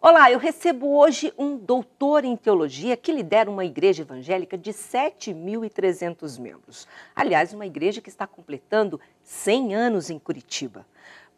Olá, eu recebo hoje um doutor em teologia que lidera uma igreja evangélica de 7.300 membros. Aliás, uma igreja que está completando 100 anos em Curitiba.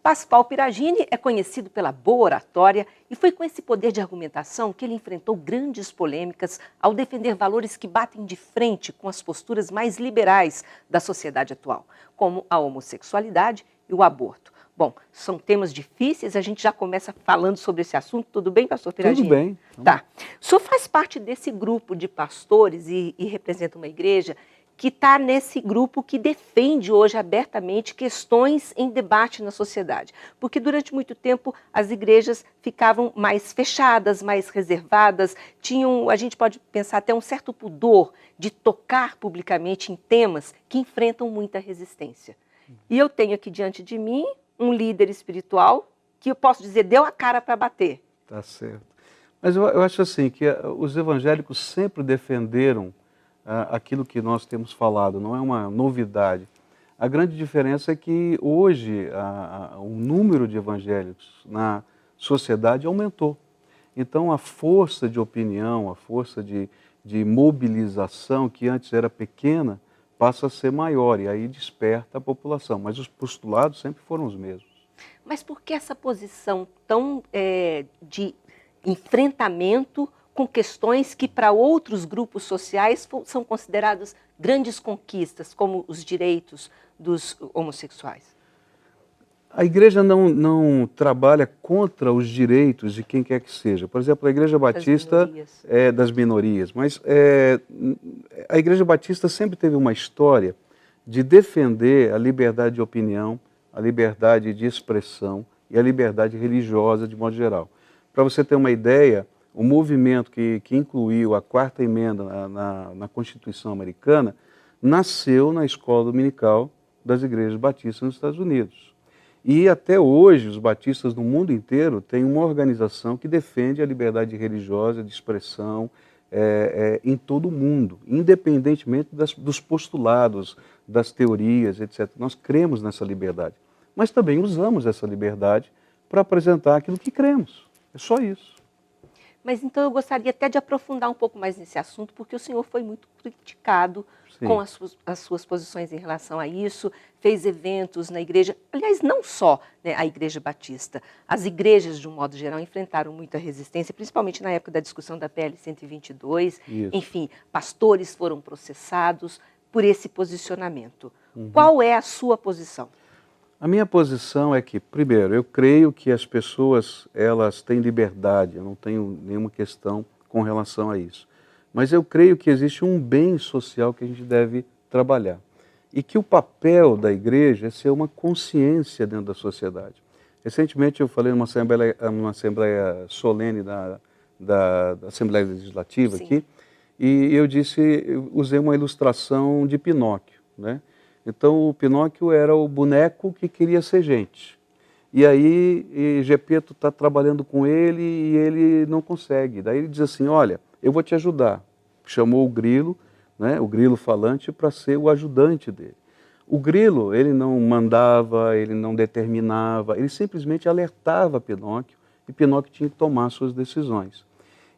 Pascoal Piragini é conhecido pela boa oratória e foi com esse poder de argumentação que ele enfrentou grandes polêmicas ao defender valores que batem de frente com as posturas mais liberais da sociedade atual, como a homossexualidade e o aborto. Bom, são temas difíceis, a gente já começa falando sobre esse assunto. Tudo bem, pastor Piragini? Tudo bem. Tá. O senhor faz parte desse grupo de pastores e representa uma igreja que está nesse grupo que defende hoje abertamente questões em debate na sociedade. Porque durante muito tempo as igrejas ficavam mais fechadas, mais reservadas, tinham, a gente pode pensar até um certo pudor de tocar publicamente em temas que enfrentam muita resistência. E eu tenho aqui diante de mim um líder espiritual que eu posso dizer deu a cara para bater. Tá certo. Mas eu acho assim, que os evangélicos sempre defenderam aquilo que nós temos falado, não é uma novidade. A grande diferença é que hoje o número de evangélicos na sociedade aumentou. Então a força de opinião, a força de mobilização, que antes era pequena, passa a ser maior e aí desperta a população. Mas os postulados sempre foram os mesmos. Mas por que essa posição tão de enfrentamento com questões que para outros grupos sociais são consideradas grandes conquistas, como os direitos dos homossexuais? A igreja não trabalha contra os direitos de quem quer que seja. Por exemplo, a Igreja Batista é das minorias, mas a Igreja Batista sempre teve uma história de defender a liberdade de opinião, a liberdade de expressão e a liberdade religiosa de modo geral. Para você ter uma ideia, o movimento que incluiu a Quarta Emenda na Constituição Americana nasceu na escola dominical das igrejas batistas nos Estados Unidos. E até hoje os batistas no mundo inteiro têm uma organização que defende a liberdade religiosa de expressão em todo o mundo, independentemente dos postulados, das teorias, etc. Nós cremos nessa liberdade, mas também usamos essa liberdade para apresentar aquilo que cremos. É só isso. Mas então eu gostaria até de aprofundar um pouco mais nesse assunto, porque o senhor foi muito criticado com as suas posições em relação a isso, fez eventos na igreja, aliás, não só a Igreja Batista, as igrejas, de um modo geral, enfrentaram muita resistência, principalmente na época da discussão da PL 122, enfim, pastores foram processados por esse posicionamento. Qual é a sua posição? A minha posição é que, primeiro, eu creio que as pessoas, elas têm liberdade, eu não tenho nenhuma questão com relação a isso. Mas eu creio que existe um bem social que a gente deve trabalhar. E que o papel da igreja é ser uma consciência dentro da sociedade. Recentemente eu falei numa assembleia solene da Assembleia Legislativa aqui, e eu usei uma ilustração de Pinóquio, né? Então, o Pinóquio era o boneco que queria ser gente. E aí, Gepeto está trabalhando com ele e ele não consegue. Daí ele diz assim, olha, eu vou te ajudar. Chamou o grilo, né, o grilo falante, para ser o ajudante dele. O grilo, ele não mandava, ele não determinava, ele simplesmente alertava Pinóquio e Pinóquio tinha que tomar suas decisões.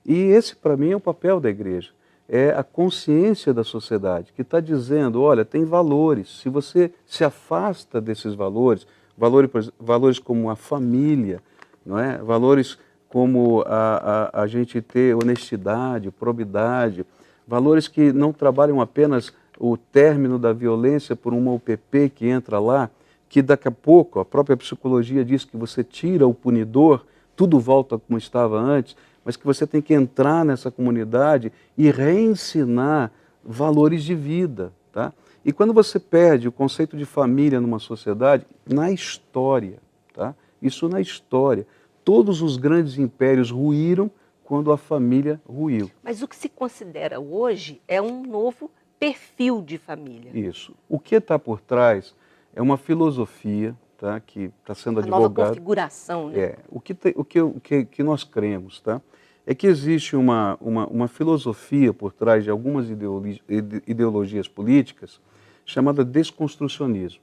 E esse, para mim, é o papel da igreja. É a consciência da sociedade, que está dizendo, olha, tem valores, se você se afasta desses valores como a família, não é? Valores como a gente ter honestidade, probidade, valores que não trabalham apenas o término da violência por uma UPP que entra lá, que daqui a pouco a própria psicologia diz que você tira o punidor, tudo volta como estava antes, mas que você tem que entrar nessa comunidade e reensinar valores de vida, tá? E quando você perde o conceito de família numa sociedade, na história, tá? Isso na história. Todos os grandes impérios ruíram quando a família ruiu. Mas o que se considera hoje é um novo perfil de família. Isso. O que está por trás é uma filosofia, tá? Que está sendo advogada. Uma nova configuração, né? O que nós cremos, tá? É que existe uma filosofia por trás de algumas ideologias políticas chamada desconstrucionismo.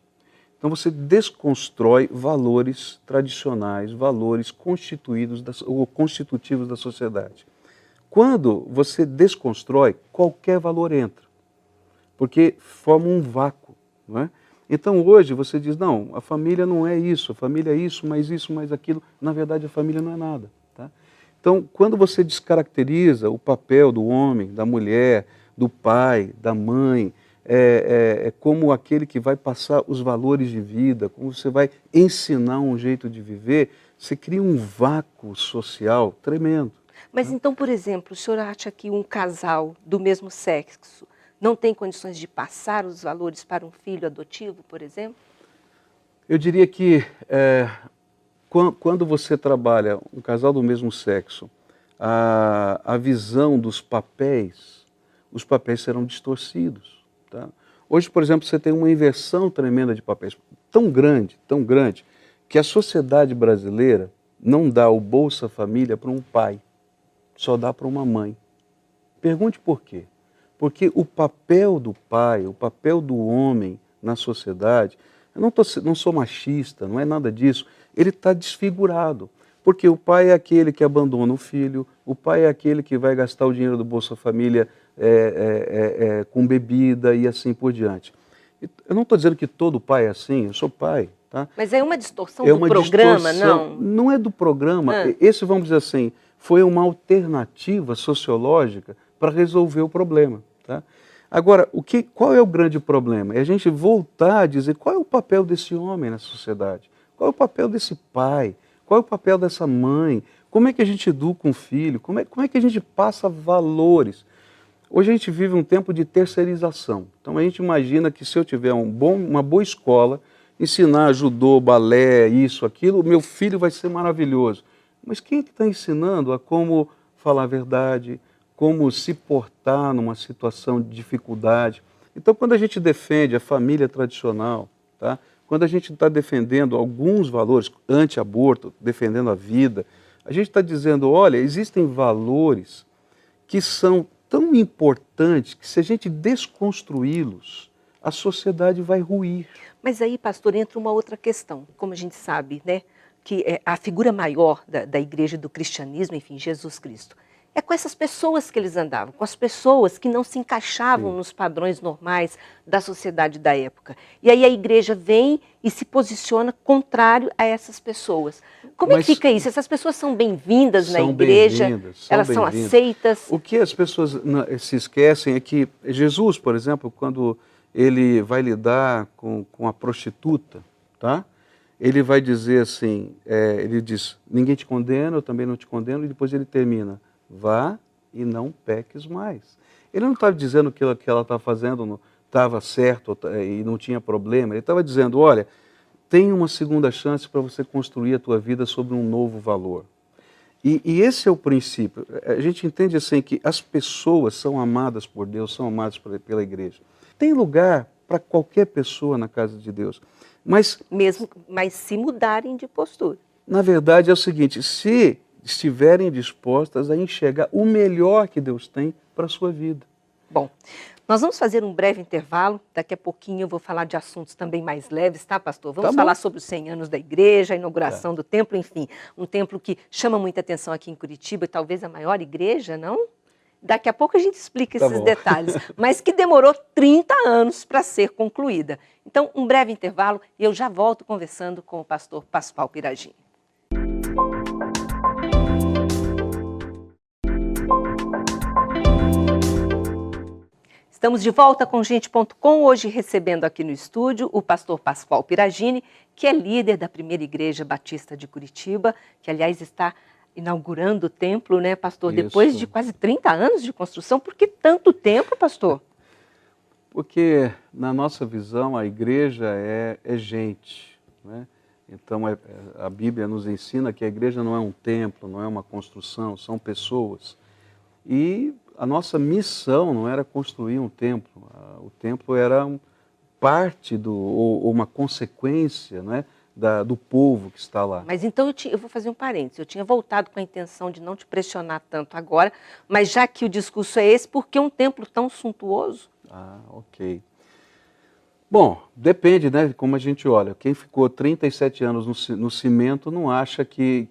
Então você desconstrói valores tradicionais, valores constituídos ou constitutivos da sociedade. Quando você desconstrói, qualquer valor entra, porque forma um vácuo, não é? Então hoje você diz, não, a família não é isso, a família é isso, mais aquilo. Na verdade a família não é nada. Tá? Então quando você descaracteriza o papel do homem, da mulher, do pai, da mãe, é como aquele que vai passar os valores de vida, como você vai ensinar um jeito de viver, você cria um vácuo social tremendo. Mas então, por exemplo, o senhor acha que um casal do mesmo sexo não tem condições de passar os valores para um filho adotivo, por exemplo? Eu diria que quando você trabalha um casal do mesmo sexo, a visão dos papéis, os papéis serão distorcidos. Tá? Hoje, por exemplo, você tem uma inversão tremenda de papéis, tão grande, que a sociedade brasileira não dá o Bolsa Família para um pai, só dá para uma mãe. Pergunte por quê. Porque o papel do pai, o papel do homem na sociedade, eu não sou machista, não é nada disso, ele está desfigurado. Porque o pai é aquele que abandona o filho, o pai é aquele que vai gastar o dinheiro do Bolsa Família com bebida e assim por diante. Eu não estou dizendo que todo pai é assim, eu sou pai. Tá? Mas é uma distorção do programa, não? Não é do programa. Esse, vamos dizer assim, foi uma alternativa sociológica para resolver o problema. Tá? Agora, qual é o grande problema? É a gente voltar a dizer qual é o papel desse homem na sociedade, qual é o papel desse pai, qual é o papel dessa mãe, como é que a gente educa um filho, como é que a gente passa valores. Hoje a gente vive um tempo de terceirização. Então a gente imagina que se eu tiver uma boa escola, ensinar judô, balé, isso, aquilo, meu filho vai ser maravilhoso. Mas quem é que está ensinando a como falar a verdade, como se portar numa situação de dificuldade? Então, quando a gente defende a família tradicional, tá? Quando a gente está defendendo alguns valores, anti-aborto, defendendo a vida, a gente está dizendo, olha, existem valores que são tão importantes que se a gente desconstruí-los, a sociedade vai ruir. Mas aí, pastor, entra uma outra questão. Como a gente sabe, né, que a figura maior da igreja, do cristianismo, enfim, Jesus Cristo, é com essas pessoas que eles andavam, com as pessoas que não se encaixavam nos padrões normais da sociedade da época. E aí a igreja vem e se posiciona contrário a essas pessoas. Como é que fica isso? Essas pessoas são bem-vindas na igreja? Elas são aceitas? O que as pessoas se esquecem é que Jesus, por exemplo, quando ele vai lidar com a prostituta, tá? Ele vai dizer assim, ele diz, ninguém te condena, eu também não te condeno, e depois ele termina, vá e não peques mais. Ele não estava dizendo que o que ela estava fazendo estava certo e não tinha problema, ele estava dizendo, olha, tem uma segunda chance para você construir a tua vida sobre um novo valor. E esse é o princípio. A gente entende assim que as pessoas são amadas por Deus, são amadas pela igreja. Tem lugar para qualquer pessoa na casa de Deus. Mas se mudarem de postura. Na verdade é o seguinte, se estiverem dispostas a enxergar o melhor que Deus tem para a sua vida. Bom, nós vamos fazer um breve intervalo, daqui a pouquinho eu vou falar de assuntos também mais leves, tá, pastor? Vamos falar sobre os 100 anos da igreja, a inauguração do templo, enfim, um templo que chama muita atenção aqui em Curitiba, talvez a maior igreja, não? Daqui a pouco a gente explica esses detalhes, mas que demorou 30 anos para ser concluída. Então, um breve intervalo e eu já volto conversando com o pastor Pascoal Piragini. Estamos de volta com Gente.com, hoje recebendo aqui no estúdio o pastor Pascoal Piragini, que é líder da Primeira Igreja Batista de Curitiba, que aliás está inaugurando o templo, né, pastor? Isso. Depois de quase 30 anos de construção. Por que tanto tempo, pastor? Porque na nossa visão a igreja é gente, né? Então a Bíblia nos ensina que a igreja não é um templo, não é uma construção, são pessoas. E a nossa missão não era construir um templo, o templo era parte ou uma consequência, né, do povo que está lá. Mas então eu vou fazer um parênteses, eu tinha voltado com a intenção de não te pressionar tanto agora, mas já que o discurso é esse, por que um templo tão suntuoso? Ah, ok. Bom, depende, né, de como a gente olha. Quem ficou 37 anos no cimento não acha que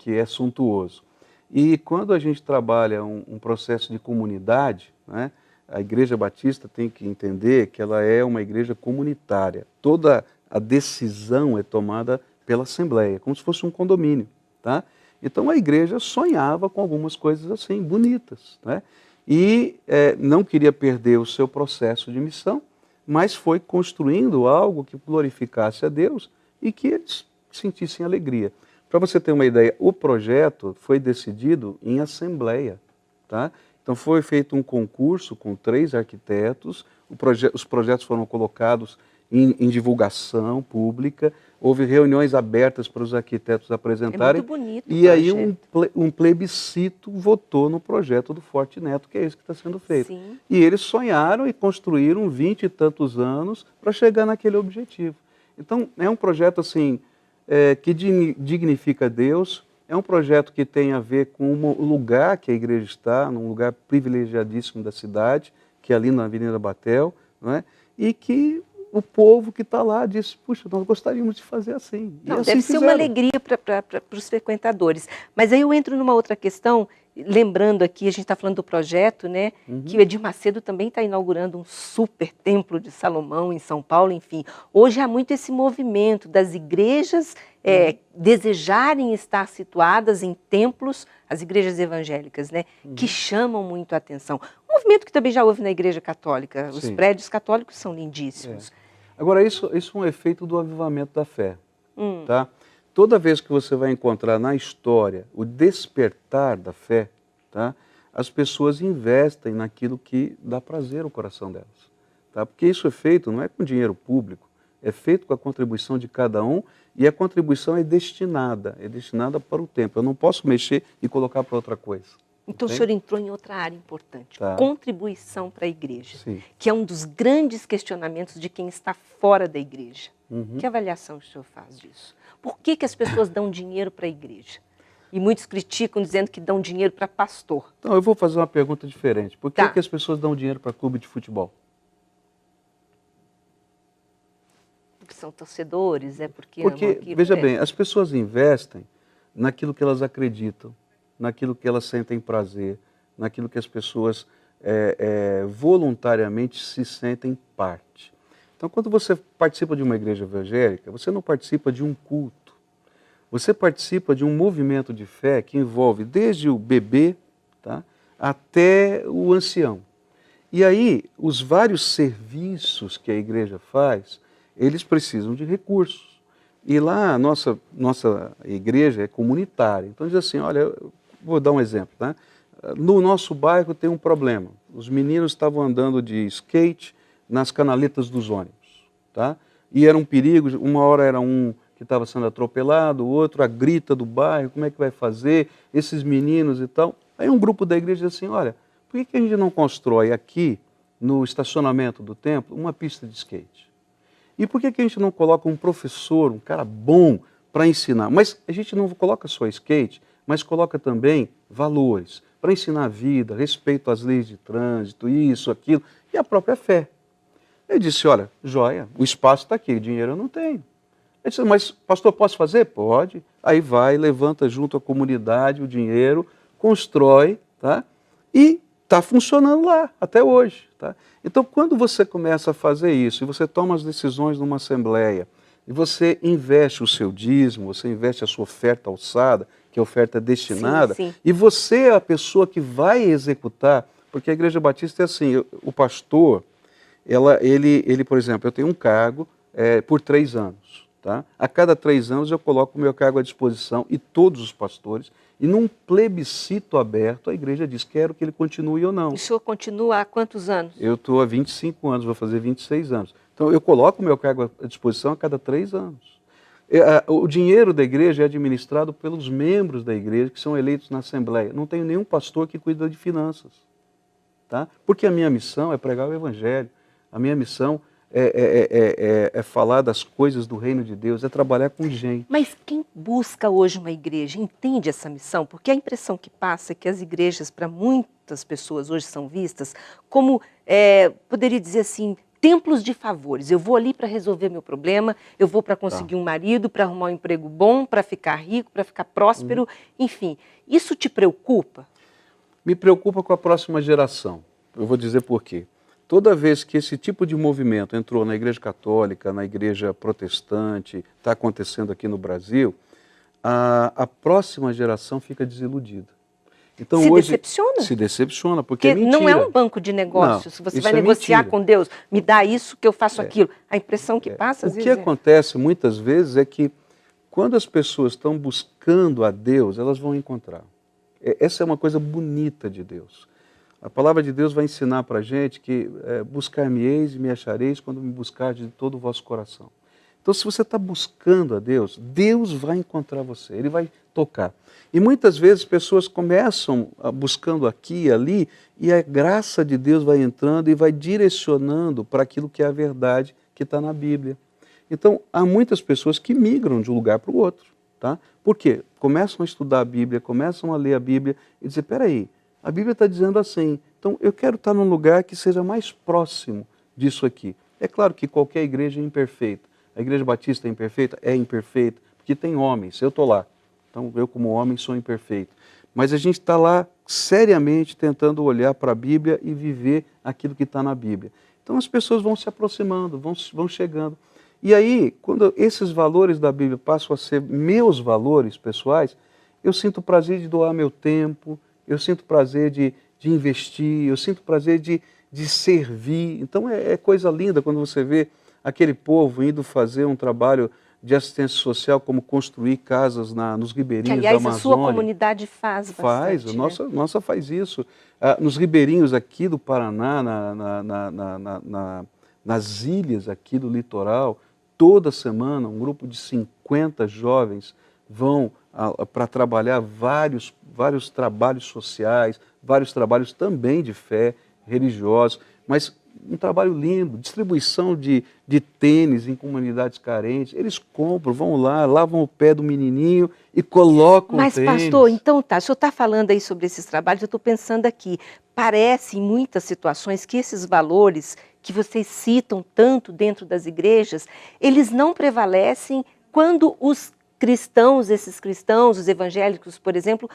é suntuoso. E quando a gente trabalha um processo de comunidade, né, a Igreja Batista tem que entender que ela é uma igreja comunitária. Toda a decisão é tomada pela Assembleia, como se fosse um condomínio, tá? Então a igreja sonhava com algumas coisas assim, bonitas, né? E não queria perder o seu processo de missão, mas foi construindo algo que glorificasse a Deus e que eles sentissem alegria. Para você ter uma ideia, o projeto foi decidido em assembleia, tá? Então foi feito um concurso com 3 arquitetos, os projetos foram colocados em divulgação pública, houve reuniões abertas para os arquitetos apresentarem. É muito bonito o e aí projeto. um plebiscito votou no projeto do Forte Neto, que é esse que está sendo feito. Sim. E eles sonharam e construíram 20 e tantos anos para chegar naquele objetivo. Então é um projeto assim que dignifica Deus, é um projeto que tem a ver com o lugar que a igreja está, num lugar privilegiadíssimo da cidade, que é ali na Avenida Batel, não é? E que o povo que está lá disse, puxa, nós gostaríamos de fazer assim. Não, assim deve ser uma alegria para os frequentadores. Mas aí eu entro numa outra questão, lembrando aqui, a gente está falando do projeto, né? Que o Edir Macedo também está inaugurando um super templo de Salomão em São Paulo, enfim. Hoje há muito esse movimento das igrejas desejarem estar situadas em templos, as igrejas evangélicas, né? Que chamam muito a atenção. Um movimento que também já houve na Igreja Católica. Os Sim. prédios católicos são lindíssimos. Agora, isso é um efeito do avivamento da fé. Tá? Toda vez que você vai encontrar na história o despertar da fé, tá? As pessoas investem naquilo que dá prazer ao coração delas. Tá? Porque isso é feito, não é com dinheiro público, é feito com a contribuição de cada um e a contribuição é destinada para o templo. Eu não posso mexer e colocar para outra coisa. Então, o senhor entrou em outra área importante, Tá. contribuição para a igreja, Sim. que é um dos grandes questionamentos de quem está fora da igreja. Que avaliação o senhor faz disso? Por que as pessoas dão dinheiro para a igreja? E muitos criticam dizendo que dão dinheiro para pastor. Então, eu vou fazer uma pergunta diferente. Por que, Tá. que as pessoas dão dinheiro para clube de futebol? Porque são torcedores, porque amam Porque, aquilo? veja bem, as pessoas investem naquilo que elas acreditam, naquilo que elas sentem prazer, naquilo que as pessoas voluntariamente se sentem parte. Então, quando você participa de uma igreja evangélica, você não participa de um culto. Você participa de um movimento de fé que envolve desde o bebê, tá, até o ancião. E aí, os vários serviços que a igreja faz, eles precisam de recursos. E lá a nossa igreja é comunitária. Então diz assim, olha, eu vou dar um exemplo, tá? No nosso bairro tem um problema. Os meninos estavam andando de skate nas canaletas dos ônibus, tá? E era um perigo, uma hora era um que estava sendo atropelado, o outro a grita do bairro, como é que vai fazer? Esses meninos e tal. Aí um grupo da igreja diz assim, olha, por que a gente não constrói aqui, no estacionamento do templo, uma pista de skate? E por que a gente não coloca um professor, um cara bom para ensinar? Mas a gente não coloca só skate, mas coloca também valores, para ensinar a vida, respeito às leis de trânsito, isso, aquilo, e a própria fé. Eu disse, olha, joia, o espaço está aqui, dinheiro eu não tenho. Ele disse, mas pastor, posso fazer? Pode. Aí vai, levanta junto à comunidade o dinheiro, constrói, tá? E está funcionando lá, até hoje. Tá? Então, quando você começa a fazer isso, e você toma as decisões numa assembleia, e você investe o seu dízimo, você investe a sua oferta alçada, que é a oferta destinada, Sim, sim. e você é a pessoa que vai executar, porque a Igreja Batista é assim, o pastor, ele, por exemplo, eu tenho um cargo por 3 anos. Tá? A cada 3 anos eu coloco o meu cargo à disposição e todos os pastores, e num plebiscito aberto a igreja diz, quero que ele continue ou não. O senhor continua há quantos anos? Eu estou há 25 anos, vou fazer 26 anos. Então eu coloco o meu cargo à disposição a cada 3 anos. O dinheiro da igreja é administrado pelos membros da igreja que são eleitos na Assembleia. Não tenho nenhum pastor que cuida de finanças. Tá? Porque a minha missão é pregar o Evangelho. A minha missão é falar das coisas do reino de Deus, é trabalhar com gente. Mas quem busca hoje uma igreja entende essa missão? Porque a impressão que passa é que as igrejas, para muitas pessoas hoje, são vistas como, poderia dizer assim, templos de favores. Eu vou ali para resolver meu problema, eu vou para conseguir um marido, para arrumar um emprego bom, para ficar rico, para ficar próspero, enfim. Isso te preocupa? Me preocupa com a próxima geração. Eu vou dizer por quê. Toda vez que esse tipo de movimento entrou na Igreja Católica, na Igreja Protestante, está acontecendo aqui no Brasil, a próxima geração fica desiludida. Então, Se hoje, decepciona? Se decepciona, porque é Porque mentira. não é um banco de negócios. Não, Você isso vai é negociar mentira. com Deus, me dá isso que eu faço aquilo. A impressão que passa, às O que vezes, acontece muitas vezes é que quando as pessoas estão buscando a Deus, elas vão encontrar. Essa é uma coisa bonita de Deus. A palavra de Deus vai ensinar para a gente que buscar-me-eis e me achareis quando me buscardes de todo o vosso coração. Então, se você está buscando a Deus, Deus vai encontrar você, Ele vai tocar. E muitas vezes pessoas começam buscando aqui e ali, e a graça de Deus vai entrando e vai direcionando para aquilo que é a verdade que está na Bíblia. Então, há muitas pessoas que migram de um lugar para o outro. Tá? Por quê? Começam a estudar a Bíblia, começam a ler a Bíblia e dizer, peraí, a Bíblia está dizendo assim, então eu quero estar num lugar que seja mais próximo disso aqui. É claro que qualquer igreja é imperfeita. A Igreja Batista é imperfeita? É imperfeita, porque tem homens, eu estou lá. Então eu como homem sou imperfeito. Mas a gente está lá seriamente tentando olhar para a Bíblia e viver aquilo que está na Bíblia. Então as pessoas vão se aproximando, vão chegando. E aí, quando esses valores da Bíblia passam a ser meus valores pessoais, eu sinto prazer de doar meu tempo, eu sinto prazer de investir, eu sinto prazer de servir. Então é coisa linda quando você vê aquele povo indo fazer um trabalho de assistência social, como construir casas nos ribeirinhos da Amazônia. Que, aliás, a sua comunidade faz bastante. Faz, nossa faz isso. Nos ribeirinhos aqui do Paraná, nas ilhas aqui do litoral, toda semana um grupo de 50 jovens vão para trabalhar vários trabalhos sociais, vários trabalhos também de fé, religiosos, mas um trabalho lindo, distribuição de tênis em comunidades carentes. Eles compram, vão lá, lavam o pé do menininho e colocam o tênis. Mas, pastor, então tá, o senhor está falando aí sobre esses trabalhos, eu estou pensando aqui, parece em muitas situações que esses valores que vocês citam tanto dentro das igrejas, eles não prevalecem quando os cristãos, esses cristãos, os evangélicos, por exemplo,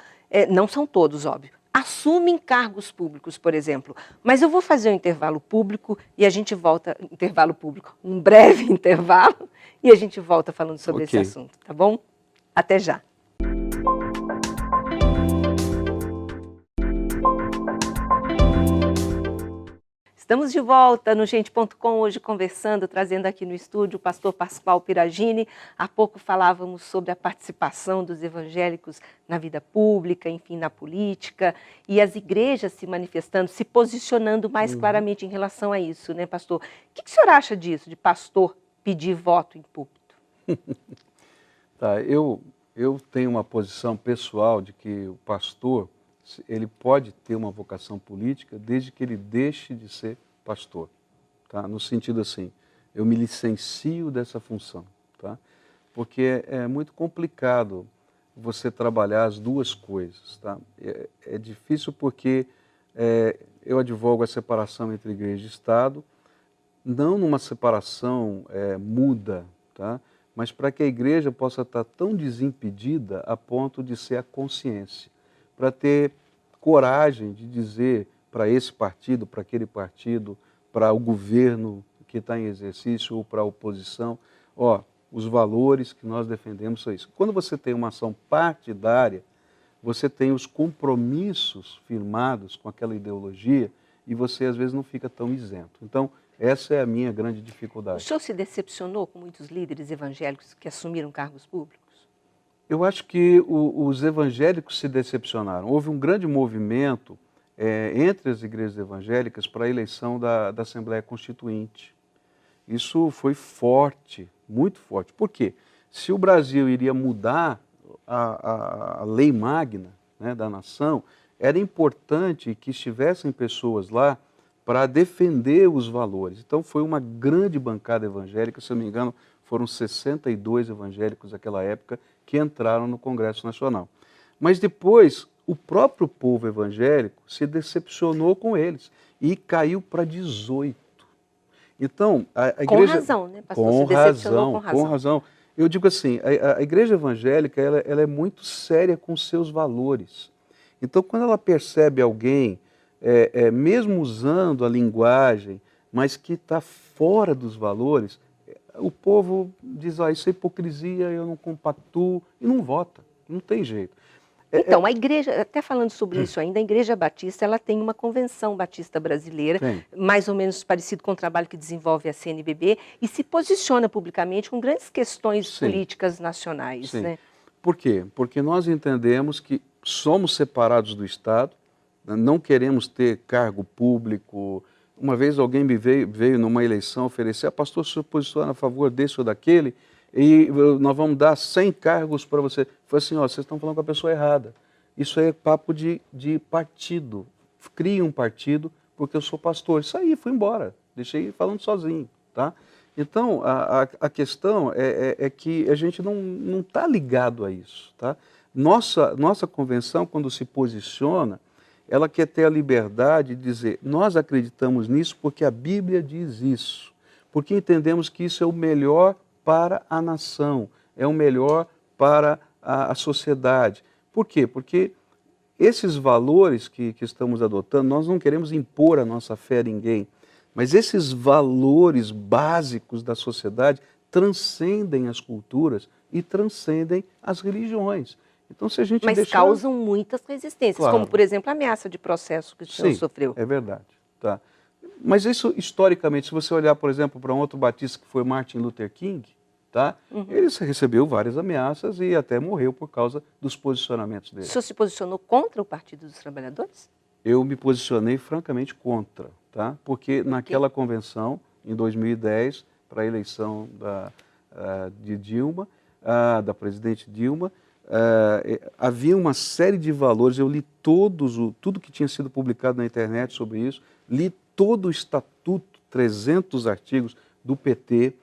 não são todos, óbvio, assumem cargos públicos, por exemplo. Mas eu vou fazer um intervalo público e a gente volta, intervalo público, um breve intervalo, e a gente volta falando sobre esse assunto, tá bom? Até já. Estamos de volta no Gente.com, hoje conversando, trazendo aqui no estúdio o pastor Pascoal Piragini. Há pouco falávamos sobre a participação dos evangélicos na vida pública, enfim, na política, e as igrejas se manifestando, se posicionando mais claramente em relação a isso, né, pastor? O que o senhor acha disso, de pastor pedir voto em púlpito? Tá, eu tenho uma posição pessoal de que o pastor, ele pode ter uma vocação política desde que ele deixe de ser pastor, tá? No sentido assim, eu me licencio dessa função, tá? Porque é muito complicado você trabalhar as duas coisas, tá? É difícil porque eu advogo a separação entre igreja e Estado, não numa separação muda, tá? Mas para que a igreja possa estar tão desimpedida a ponto de ser a consciência, para ter coragem de dizer para esse partido, para aquele partido, para o governo que está em exercício ou para a oposição, os valores que nós defendemos são isso. Quando você tem uma ação partidária, você tem os compromissos firmados com aquela ideologia e você às vezes não fica tão isento. Então, essa é a minha grande dificuldade. O senhor se decepcionou com muitos líderes evangélicos que assumiram cargos públicos? Eu acho que os evangélicos se decepcionaram. Houve um grande movimento entre as igrejas evangélicas para a eleição da Assembleia Constituinte. Isso foi forte, muito forte. Por quê? Se o Brasil iria mudar a lei magna, né, da nação, era importante que estivessem pessoas lá para defender os valores. Então foi uma grande bancada evangélica, se eu não me engano, foram 62 evangélicos naquela época que entraram no Congresso Nacional. Mas depois, o próprio povo evangélico se decepcionou com eles e caiu para 18. Então, a Com igreja... razão, né, pastor? Se decepcionou com razão. Com razão. Eu digo assim, a igreja evangélica, ela é muito séria com seus valores. Então, quando ela percebe alguém, mesmo usando a linguagem, mas que está fora dos valores, o povo diz, isso é hipocrisia, eu não compactuo, e não vota, não tem jeito. Então, a igreja, até falando sobre isso ainda, a Igreja Batista, ela tem uma convenção batista brasileira, Tem. mais ou menos parecido com o trabalho que desenvolve a CNBB, e se posiciona publicamente com grandes questões Sim. políticas nacionais, Sim. né? Por quê? Porque nós entendemos que somos separados do Estado, não queremos ter cargo público. Uma vez alguém me veio numa eleição oferecer, pastor, o senhor posiciona a favor desse ou daquele, e nós vamos dar 100 cargos para você. Foi assim, vocês estão falando com a pessoa errada. Isso é papo de partido. Crie um partido porque eu sou pastor. Saí, fui embora, deixei falando sozinho, tá? Então, a questão é que a gente não está ligado a isso, tá? Nossa convenção, quando se posiciona, ela quer ter a liberdade de dizer, nós acreditamos nisso porque a Bíblia diz isso, porque entendemos que isso é o melhor para a nação, é o melhor para a sociedade. Por quê? Porque esses valores que estamos adotando, nós não queremos impor a nossa fé a ninguém, mas esses valores básicos da sociedade transcendem as culturas e transcendem as religiões. Então, se a gente Mas causam muitas resistências, Claro. como, por exemplo, a ameaça de processo que o senhor sofreu. É verdade. Tá. Mas isso, historicamente, se você olhar, por exemplo, para um outro batista que foi Martin Luther King, tá? Ele recebeu várias ameaças e até morreu por causa dos posicionamentos dele. O senhor se posicionou contra o Partido dos Trabalhadores? Eu me posicionei francamente contra, tá? Porque naquela convenção, em 2010, para a eleição de Dilma, da presidente Dilma, havia uma série de valores, eu li tudo que tinha sido publicado na internet sobre isso, li todo o estatuto, 300 artigos do PT,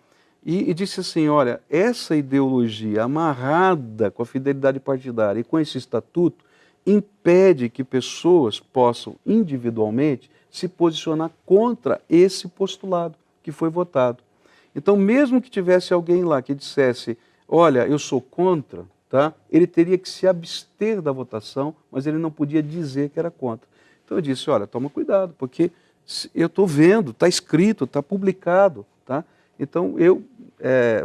e disse assim, olha, essa ideologia amarrada com a fidelidade partidária e com esse estatuto, impede que pessoas possam individualmente se posicionar contra esse postulado que foi votado. Então, mesmo que tivesse alguém lá que dissesse, olha, eu sou contra, tá? Ele teria que se abster da votação, mas ele não podia dizer que era contra. Então eu disse, olha, toma cuidado, porque eu estou vendo, está escrito, está publicado, tá? Então eu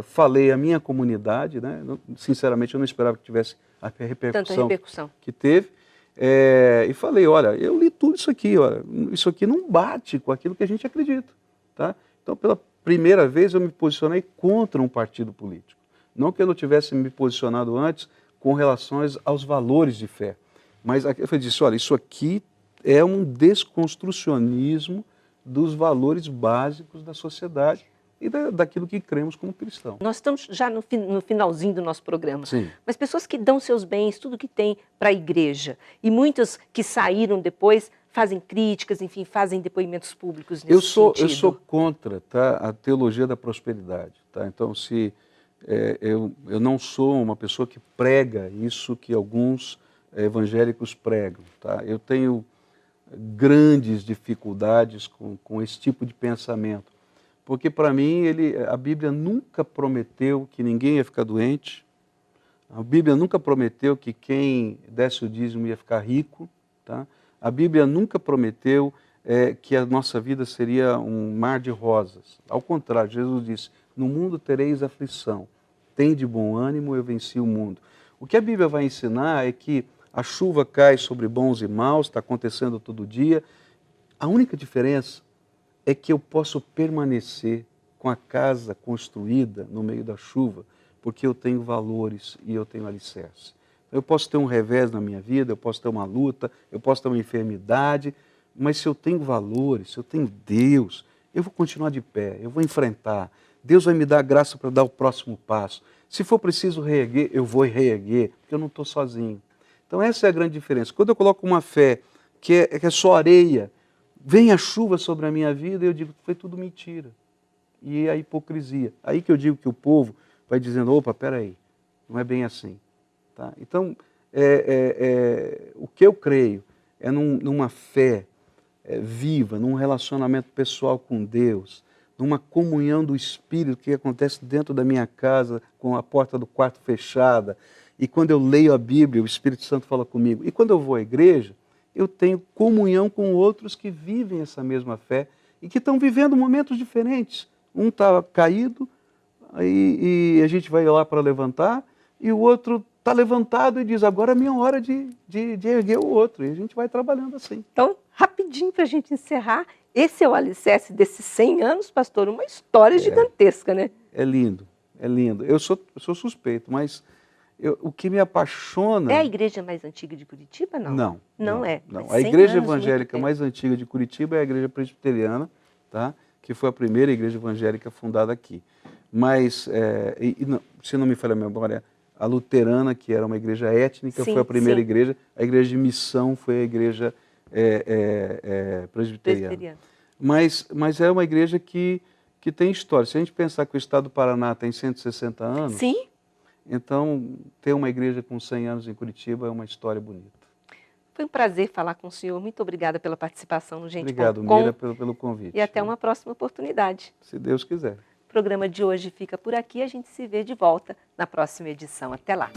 falei à minha comunidade, né? Sinceramente eu não esperava que tivesse a repercussão que teve, e falei, olha, eu li tudo isso aqui, olha, isso aqui não bate com aquilo que a gente acredita, tá? Então pela primeira vez eu me posicionei contra um partido político. Não que eu não tivesse me posicionado antes com relação aos valores de fé, mas eu disse, olha, isso aqui é um desconstrucionismo dos valores básicos da sociedade e daquilo que cremos como cristãos. Nós estamos já no finalzinho do nosso programa. Sim. Mas pessoas que dão seus bens, tudo que tem para a igreja, e muitos que saíram depois fazem críticas, enfim, fazem depoimentos públicos nesse sentido. Eu sou contra, tá, a teologia da prosperidade. Tá? Então, eu não sou uma pessoa que prega isso que alguns evangélicos pregam. Tá? Eu tenho grandes dificuldades com esse tipo de pensamento. Porque, para mim, a Bíblia nunca prometeu que ninguém ia ficar doente, a Bíblia nunca prometeu que quem desse o dízimo ia ficar rico, tá? A Bíblia nunca prometeu que a nossa vida seria um mar de rosas. Ao contrário, Jesus disse, no mundo tereis aflição, tem de bom ânimo, eu venci o mundo. O que a Bíblia vai ensinar é que a chuva cai sobre bons e maus, está acontecendo todo dia. A única diferença é que eu posso permanecer com a casa construída no meio da chuva, porque eu tenho valores e eu tenho alicerce. Eu posso ter um revés na minha vida, eu posso ter uma luta, eu posso ter uma enfermidade, mas se eu tenho valores, se eu tenho Deus, eu vou continuar de pé, eu vou enfrentar. Deus vai me dar graça para dar o próximo passo. Se for preciso reerguer, eu vou reerguer, porque eu não estou sozinho. Então essa é a grande diferença. Quando eu coloco uma fé que é só areia, vem a chuva sobre a minha vida, eu digo que foi tudo mentira. E é a hipocrisia. Aí que eu digo que o povo vai dizendo, opa, peraí, não é bem assim. Tá? Então, o que eu creio é numa fé viva, num relacionamento pessoal com Deus, numa comunhão do Espírito que acontece dentro da minha casa, com a porta do quarto fechada. E quando eu leio a Bíblia, o Espírito Santo fala comigo. E quando eu vou à igreja, eu tenho comunhão com outros que vivem essa mesma fé e que estão vivendo momentos diferentes. Um está caído, e a gente vai lá para levantar, e o outro está levantado e diz, agora é minha hora de erguer o outro. E a gente vai trabalhando assim. Então, rapidinho para a gente encerrar, esse é o alicerce desses 100 anos, pastor, uma história gigantesca, né? É lindo, é lindo. Eu sou suspeito, mas o que me apaixona... É a igreja mais antiga de Curitiba, não? Não é. Não. A igreja evangélica mais antiga de Curitiba é a igreja presbiteriana, tá? Que foi a primeira igreja evangélica fundada aqui. Mas, se não me falha a memória, a luterana, que era uma igreja étnica, foi a primeira igreja. A igreja de missão foi a igreja presbiteriana. Mas é uma igreja que tem história. Se a gente pensar que o estado do Paraná tem 160 anos, sim, então ter uma igreja com 100 anos em Curitiba é uma história bonita. Foi um prazer falar com o senhor. Muito obrigada pela participação no Gente.com. Obrigado, Mira, pelo convite. E até uma próxima oportunidade. Se Deus quiser. O programa de hoje fica por aqui. A gente se vê de volta na próxima edição. Até lá.